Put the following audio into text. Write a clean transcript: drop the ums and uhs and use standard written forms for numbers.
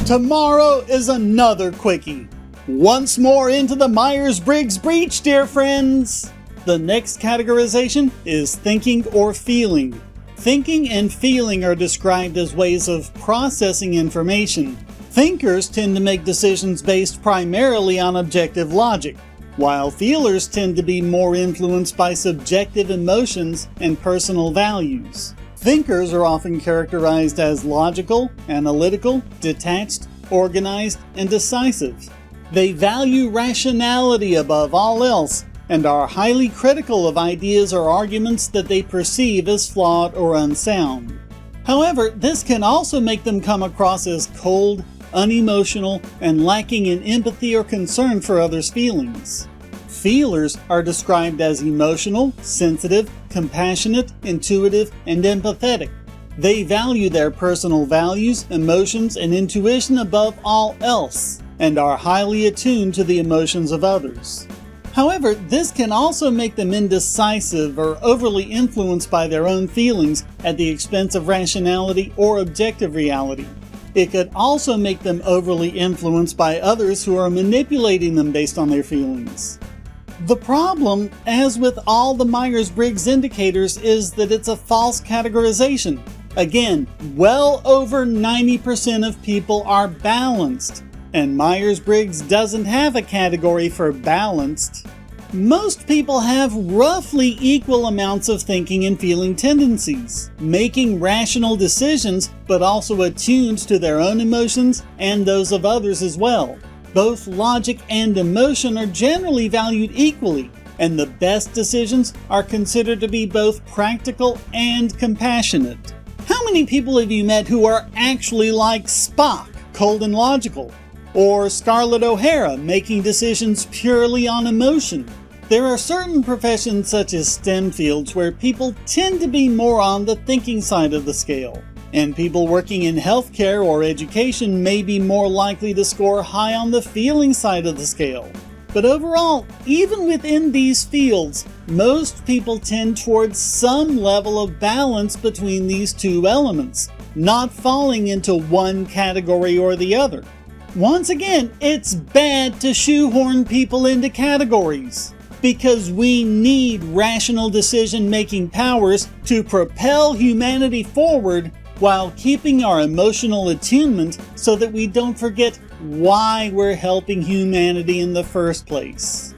Tomorrow is another Quickie. Once more into the Myers-Briggs breach, dear friends! The next categorization is thinking or feeling. Thinking and feeling are described as ways of processing information. Thinkers tend to make decisions based primarily on objective logic, while feelers tend to be more influenced by subjective emotions and personal values. Thinkers are often characterized as logical, analytical, detached, organized, and decisive. They value rationality above all else and are highly critical of ideas or arguments that they perceive as flawed or unsound. However, this can also make them come across as cold, unemotional, and lacking in empathy or concern for others' feelings. Feelers are described as emotional, sensitive, compassionate, intuitive, and empathetic. They value their personal values, emotions, and intuition above all else, and are highly attuned to the emotions of others. However, this can also make them indecisive or overly influenced by their own feelings at the expense of rationality or objective reality. It could also make them overly influenced by others who are manipulating them based on their feelings. The problem, as with all the Myers-Briggs indicators, is that it's a false categorization. Again, well over 90% of people are balanced, and Myers-Briggs doesn't have a category for balanced. Most people have roughly equal amounts of thinking and feeling tendencies, making rational decisions, but also attuned to their own emotions and those of others as well. Both logic and emotion are generally valued equally, and the best decisions are considered to be both practical and compassionate. How many people have you met who are actually like Spock, cold and logical? Or Scarlett O'Hara, making decisions purely on emotion? There are certain professions such as STEM fields where people tend to be more on the thinking side of the scale. And people working in healthcare or education may be more likely to score high on the feeling side of the scale. But overall, even within these fields, most people tend towards some level of balance between these two elements, not falling into one category or the other. Once again, it's bad to shoehorn people into categories, because we need rational decision-making powers to propel humanity forward while keeping our emotional attunement so that we don't forget why we're helping humanity in the first place.